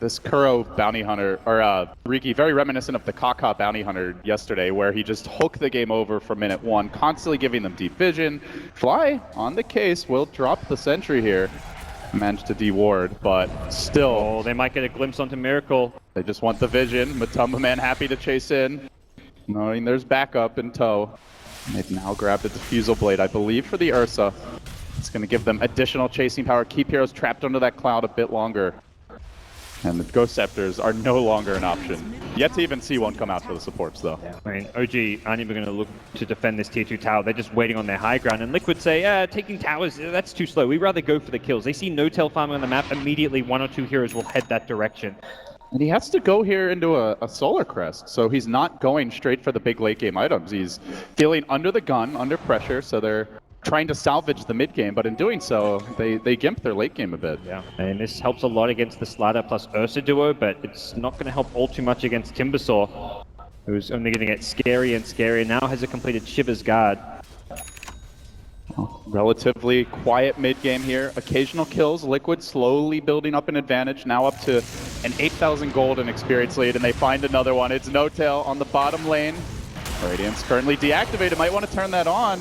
This Kuro bounty hunter, or Riki, very reminiscent of the Kaka bounty hunter yesterday, where he just hooked the game over from minute 1, constantly giving them deep vision. Fly on the case will drop the sentry here. Managed to de-ward, but still. Oh, they might get a glimpse onto Miracle. They just want the vision. Matumba Man happy to chase in, knowing there's backup in tow. They've now grabbed a Diffusal Blade, I believe, for the Ursa. It's going to give them additional chasing power, keep heroes trapped under that cloud a bit longer. And the Ghost Scepters are no longer an option. Yet to even see one come out for the supports, though. I mean, OG aren't even going to look to defend this tier 2 tower. They're just waiting on their high ground. And Liquid say, taking towers, that's too slow. We'd rather go for the kills. They see No-Tail farming on the map. Immediately, 1 or 2 heroes will head that direction. And he has to go here into a Solar Crest, so he's not going straight for the big late game items. He's feeling under the gun, under pressure, so they're trying to salvage the mid game, but in doing so, they gimp their late game a bit. Yeah, and this helps a lot against the Slider plus Ursa duo, but it's not going to help all too much against Timbersaw, who's only going to get scarier and scarier. Now has a completed Shiver's Guard. Relatively quiet mid game here. Occasional kills. Liquid slowly building up an advantage, now up to an 8,000 gold and experience lead, and they find another one. It's No-Tail on the bottom lane. Radiant's currently deactivated, might want to turn that on.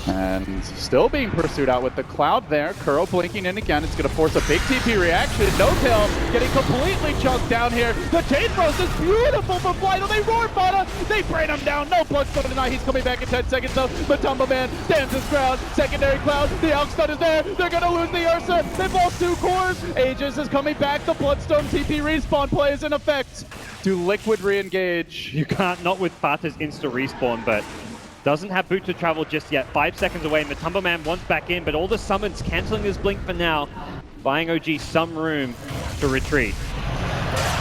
And still being pursued out with the cloud there. Kuro blinking in again. It's going to force a big TP reaction. No-Tail getting completely chunked down here. The chain frost is beautiful from Vital. They roar Fada. They brain him down. No Bloodstone tonight. He's coming back in 10 seconds though. Matumba Man stands his ground. Secondary cloud. The Elk Stun is there. They're going to lose the Ursa. They've lost 2 cores. Aegis is coming back. The Bloodstone TP respawn play is in effect. Do Liquid re-engage? You can't, not with Fata's insta-respawn, but doesn't have boot to travel just yet. 5 seconds away. Matumba Man wants back in, but all the summons canceling this blink for now, buying OG some room to retreat.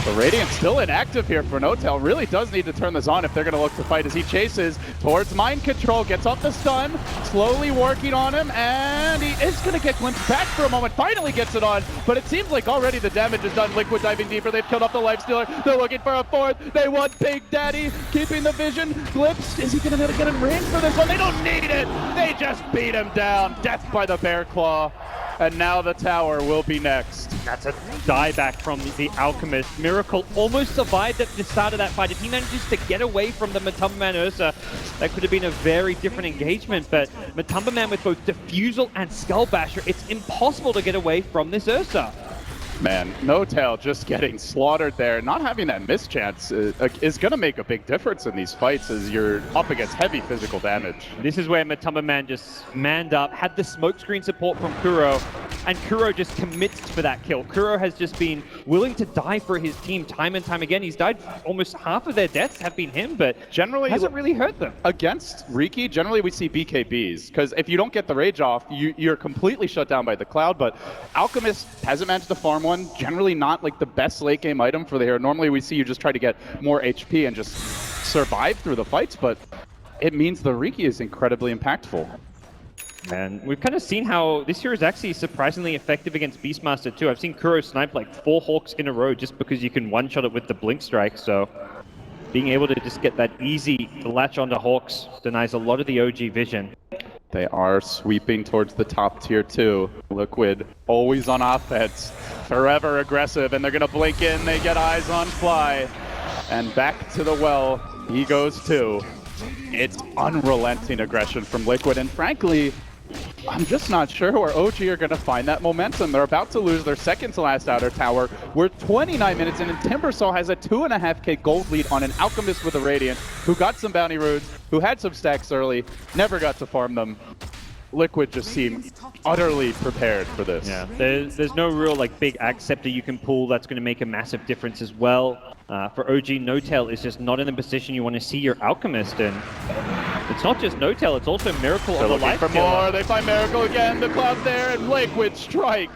The Radiant still inactive here for No-Tail. Really does need to turn this on if they're going to look to fight as he chases towards mind control, gets off the stun, slowly working on him, and he is going to get glimpsed back for a moment, finally gets it on, but it seems like already the damage is done. Liquid diving deeper, they've killed off the Lifestealer, they're looking for a 4th, they want Big Daddy, keeping the vision, glimpsed, is he going to get in range for this one? They don't need it, they just beat him down, death by the Bear Claw. And now the tower will be next. That's a dieback from the Alchemist. Miracle almost survived at the start of that fight. If he manages to get away from the Matumba Man Ursa, that could have been a very different engagement. But Matumba Man with both Diffusal and Skull Basher, it's impossible to get away from this Ursa. Man, No-Tail just getting slaughtered there. Not having that mischance is going to make a big difference in these fights as you're up against heavy physical damage. This is where Matumba Man just manned up, had the smokescreen support from Kuro, and Kuro just commits for that kill. Kuro has just been willing to die for his team time and time again. He's died, almost half of their deaths have been him, but generally hasn't really hurt them. Against Riki, generally we see BKBs, because if you don't get the rage off, you're completely shut down by the cloud, but Alchemist hasn't managed to farm one. Generally not like the best late game item for the hero. Normally we see you just try to get more HP and just survive through the fights, but it means the Riki is incredibly impactful. And we've kind of seen how this hero is actually surprisingly effective against Beastmaster too. I've seen Kuro snipe like 4 Hawks in a row just because you can one-shot it with the Blink Strike, so being able to just get that easy latch onto Hawks denies a lot of the OG vision. They are sweeping towards the top tier 2. Liquid always on offense, forever aggressive, and they're going to blink in. They get eyes on Fly, and back to the well he goes too. It's unrelenting aggression from Liquid, and frankly, I'm just not sure where OG are going to find that momentum. They're about to lose their second to last outer tower. We're 29 minutes in, and Timbersaw has a 2.5k gold lead on an Alchemist with a Radiant, who got some bounty roots, who had some stacks early, never got to farm them. Liquid just seem utterly prepared for this. Yeah, there's no real like big Axe Scepter you can pull that's going to make a massive difference as well. For OG, No-Tail is just not in the position you want to see your Alchemist in. It's not just No-Tail, it's also Miracle on the life for more. They find Miracle again, the cloud there, and Liquid strike.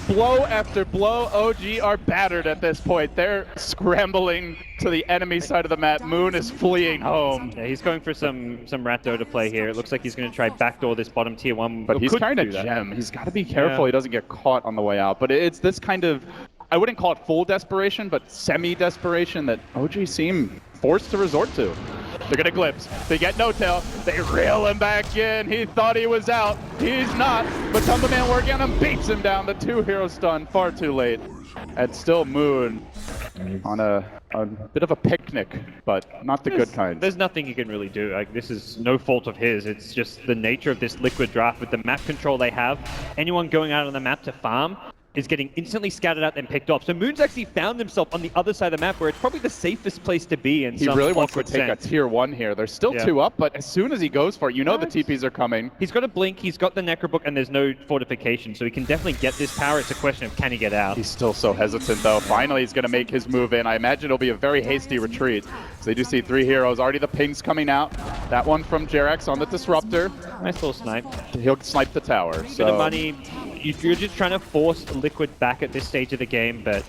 Blow after blow, OG are battered at this point. They're scrambling to the enemy side of the map. Moon is fleeing home. Yeah, he's going for some Ratdo to play here. It looks like he's going to try backdoor this bottom tier 1. But he's trying to gem. He's got to be careful he doesn't get caught on the way out. But it's this kind of, I wouldn't call it full desperation, but semi-desperation that OG seem forced to resort to. They're gonna glimpse. They get No-Tail. They reel him back in. He thought he was out. He's not. But Tumbaman working on him, beats him down. The 2-hero stun far too late. And still Moon on a bit of a picnic, but not the good kind. There's nothing you can really do. Like, this is no fault of his. It's just the nature of this Liquid draft with the map control they have. Anyone going out on the map to farm is getting instantly scattered out and picked off. So Moon's actually found himself on the other side of the map where it's probably the safest place to be in He some really wants to awkward take sense. a tier 1 here. They're still 2 up, but as soon as he goes for it, you know the TPs are coming. He's got a Blink, he's got the Necrobook, and there's no fortification, so he can definitely get this tower. It's a question of can he get out. He's still so hesitant though. Finally he's going to make his move in. I imagine it'll be a very hasty retreat. So they do see 3 heroes. Already the pings coming out. That one from Jerax on the Disruptor. Nice little snipe. He'll snipe the tower. Bit of money. You're just trying to force Liquid back at this stage of the game, but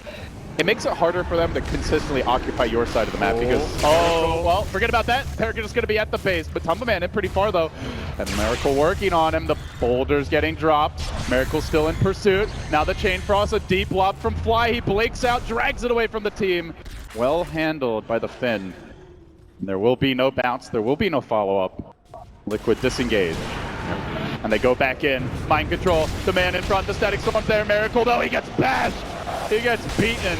it makes it harder for them to consistently occupy your side of the map because, well, forget about that. They're just going to be at the base, but Tumbaman in pretty far though. And Miracle working on him. The boulder's getting dropped. Miracle still in pursuit. Now the Chain Frost, a deep lob from Fly. He blinks out, drags it away from the team. Well handled by the Finn. There will be no bounce. There will be no follow-up. Liquid disengage. And they go back in. Mind control. The man in front. The Static Storm's there. Miracle, though. He gets bashed. He gets beaten.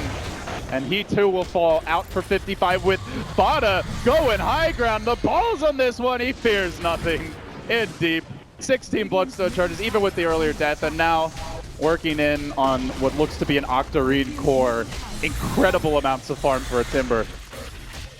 And he, too, will fall out for 55 with Bada going high ground. The balls on this one. He fears nothing. In deep. 16 Bloodstone charges, even with the earlier death. And now working in on what looks to be an Octarine core. Incredible amounts of farm for a Timber.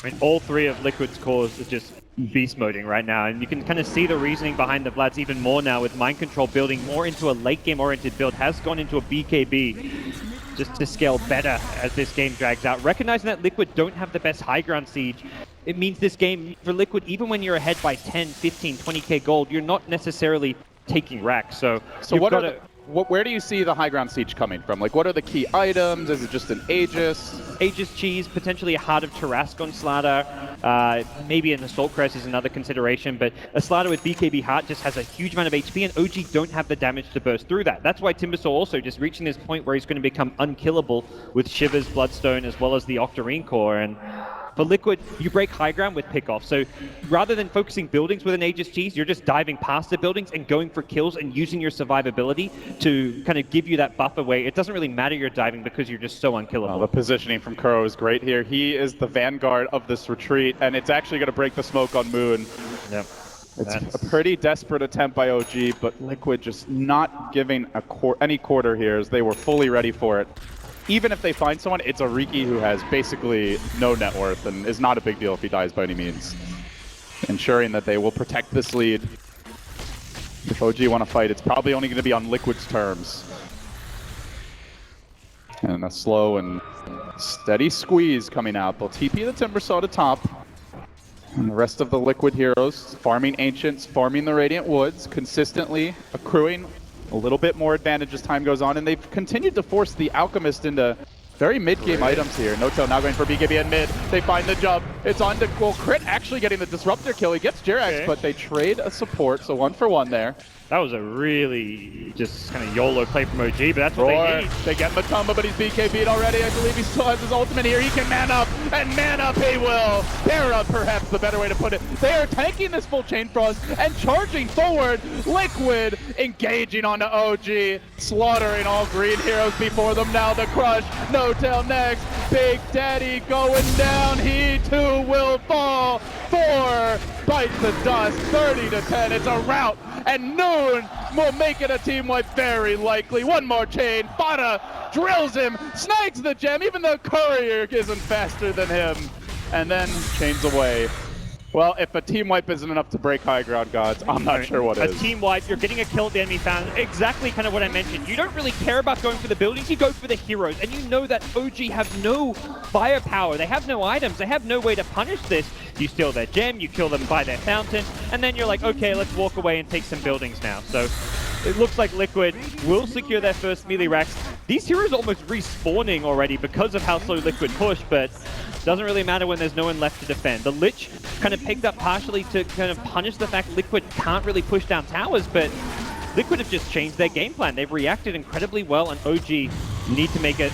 I mean, all 3 of Liquid's cores are just beast moding right now, and you can kind of see the reasoning behind the Vlads even more now with Mind Control building more into a late game oriented build, has gone into a BKB just to scale better as this game drags out. Recognizing that Liquid don't have the best high ground siege, it means this game for Liquid, even when you're ahead by 10, 15, 20k gold, you're not necessarily taking racks. So where do you see the high ground siege coming from? Like, what are the key items? Is it just an Aegis? Aegis Cheese, potentially a Heart of Tarrasque on Slaughter. Maybe an Assault Crest is another consideration, but a Slaughter with BKB Heart just has a huge amount of HP, and OG don't have the damage to burst through that. That's why Timbersaw also just reaching this point where he's going to become unkillable with Shivers, Bloodstone, as well as the Octarine core. And for Liquid, you break high ground with pickoff. So rather than focusing buildings with an Aegis Cheese, you're just diving past the buildings and going for kills and using your survivability to kind of give you that buffer where it doesn't really matter you're diving because you're just so unkillable. The positioning from Kuro is great here. He is the vanguard of this retreat, and it's actually going to break the smoke on Moon. Yep. It's a pretty desperate attempt by OG, but Liquid just not giving any quarter here as they were fully ready for it. Even if they find someone, it's a Riki who has basically no net worth and is not a big deal if he dies by any means. Ensuring that they will protect this lead. If OG want to fight, it's probably only going to be on Liquid's terms. And a slow and steady squeeze coming out. They'll TP the Timbersaw to top. And the rest of the Liquid heroes farming Ancients, farming the Radiant Woods, consistently accruing a little bit more advantage as time goes on, and they've continued to force the Alchemist into very mid-game items here. No-Tail now going for BKB in mid. They find the jump. It's on to, well, Crit actually getting the Disruptor kill. He gets Jerax, but they trade a support, so 1 for 1 there. That was a really just kind of YOLO play from OG, but that's what they need. They get Matumba, but he's BKB'd already. I believe he still has his ultimate here. He can man up, and man up he will. Pair up, perhaps the better way to put it. They are tanking this full Chain Frost and charging forward. Liquid engaging onto OG, slaughtering all green heroes before them. Now the crush. No Tail next. Big Daddy going down. He too will fall. 4 bites the dust. 30-10. It's a rout. And Noon will make it a team wipe very likely. One more chain. Fada drills him, snags the gem, even though Courier isn't faster than him. And then chains away. Well, if a team wipe isn't enough to break high ground, gods, I'm not sure what is. A team wipe, you're getting a kill at the enemy found. Exactly kind of what I mentioned. You don't really care about going for the buildings, you go for the heroes. And you know that OG have no firepower. They have no items. They have no way to punish this. You steal their gem, you kill them by their fountain, and then you're like, okay, let's walk away and take some buildings now. So it looks like Liquid will secure their first melee racks. These heroes are almost respawning already because of how slow Liquid push, but doesn't really matter when there's no one left to defend. The Lich kind of picked up partially to kind of punish the fact Liquid can't really push down towers, but Liquid have just changed their game plan. They've reacted incredibly well, and OG need to make a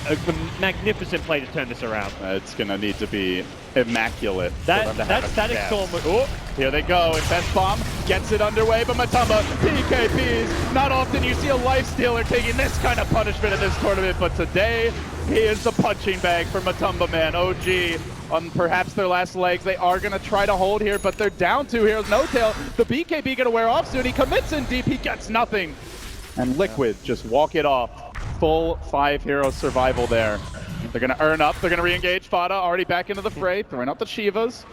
magnificent play to turn this around. It's going to need to be immaculate. That Static Storm. Oh, here they go. Infest Bomb gets it underway, but Matumba PKPs. Not often you see a life stealer taking this kind of punishment in this tournament, but today he is the punching bag for Matumba Man. OG on perhaps their last legs. They are going to try to hold here, but they're down 2 heroes. No Tail. The BKB going to wear off soon. He commits in deep. He gets nothing. And Liquid just walk it off. Full 5 hero survival there. They're going to earn up. They're going to re-engage Fada, already back into the fray, throwing out the Shivas.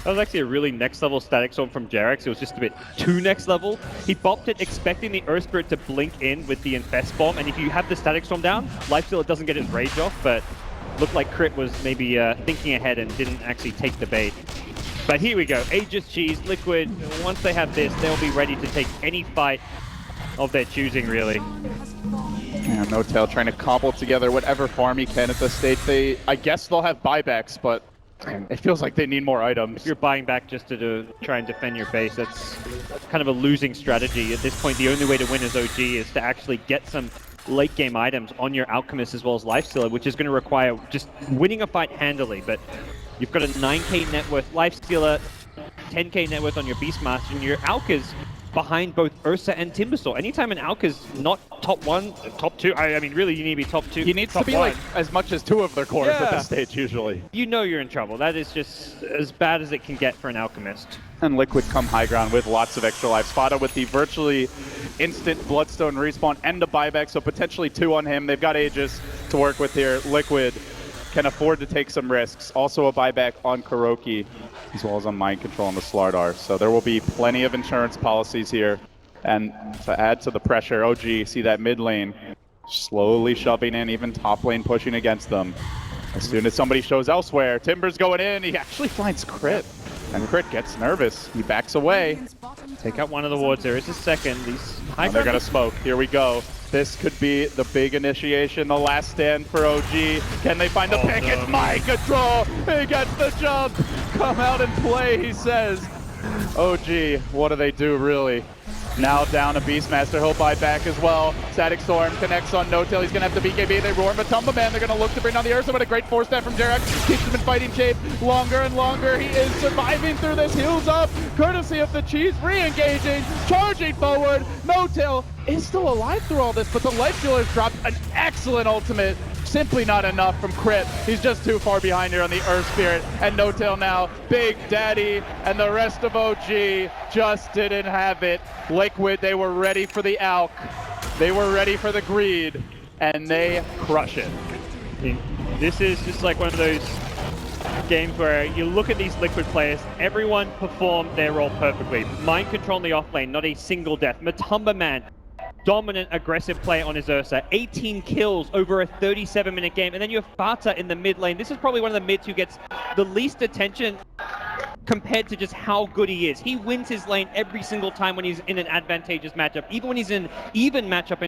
That was actually a really next level Static Storm from Jarex. It was just a bit too next level. He bopped it expecting the Earth Spirit to blink in with the Infest Bomb, and if you have the Static Storm down, Lifestealer doesn't get his rage off, but looked like Crit was maybe thinking ahead and didn't actually take the bait. But here we go, Aegis Cheese, Liquid, once they have this, they'll be ready to take any fight of their choosing, really. Yeah, No Tail trying to cobble together whatever farm he can at this stage. I guess they'll have buybacks, but it feels like they need more items. If you're buying back just to try and defend your base, that's kind of a losing strategy. At this point, the only way to win as OG is to actually get some late game items on your Alchemist as well as Lifestealer, which is going to require just winning a fight handily. But you've got a 9k net worth Lifestealer, 10k net worth on your Beastmaster, and your Alka's behind both Ursa and Timbersaw. Anytime an Alka's not top 1, top 2, I mean, really, you need to be top 2. He needs to be 1. like as much as 2 of their cores at this stage, usually. You know you're in trouble. That is just as bad as it can get for an Alchemist. And Liquid come high ground with lots of extra lives. Fada with the virtually instant Bloodstone respawn and a buyback, so potentially 2 on him. They've got Aegis to work with here. Liquid can afford to take some risks. Also a buyback on Kuroki, as well as on Mind Control on the Slardar. So there will be plenty of insurance policies here. And to add to the pressure, OG, see that mid lane slowly shoving in, even top lane pushing against them. As soon as somebody shows elsewhere, Timber's going in, he actually finds Crit. And Crit gets nervous, he backs away. Take out one of the wards, there is a second. These they're gonna smoke, here we go. This could be the big initiation, the last stand for OG. Can they find the pick? No. It's Mind Control, he gets the jump. Come out and play, he says. OG, what do they do really? Now down a Beastmaster, he'll buy back as well. Static Storm connects on No Tail, he's gonna have the BKB, they roar Matumba Man, they're gonna look to bring down the Ursa, but a great 4-step from Jarex, keeps him in fighting shape longer and longer. He is surviving through this, heals up, courtesy of the Cheese, re-engaging, charging forward. No Tail is still alive through all this, but the Life Stealer's dropped an excellent ultimate. Simply not enough from Crit. He's just too far behind here on the Earth Spirit. And No Tail now, Big Daddy and the rest of OG just didn't have it. Liquid, they were ready for the Alk. They were ready for the greed. And they crush it. This is just like one of those games where you look at these Liquid players, everyone performed their role perfectly. Mind Control in the off lane, not a single death. Matumba Man, dominant, aggressive play on his Ursa. 18 kills over a 37-minute game. And then you have Fata in the mid lane. This is probably one of the mids who gets the least attention compared to just how good he is. He wins his lane every single time when he's in an advantageous matchup. Even when he's in even matchup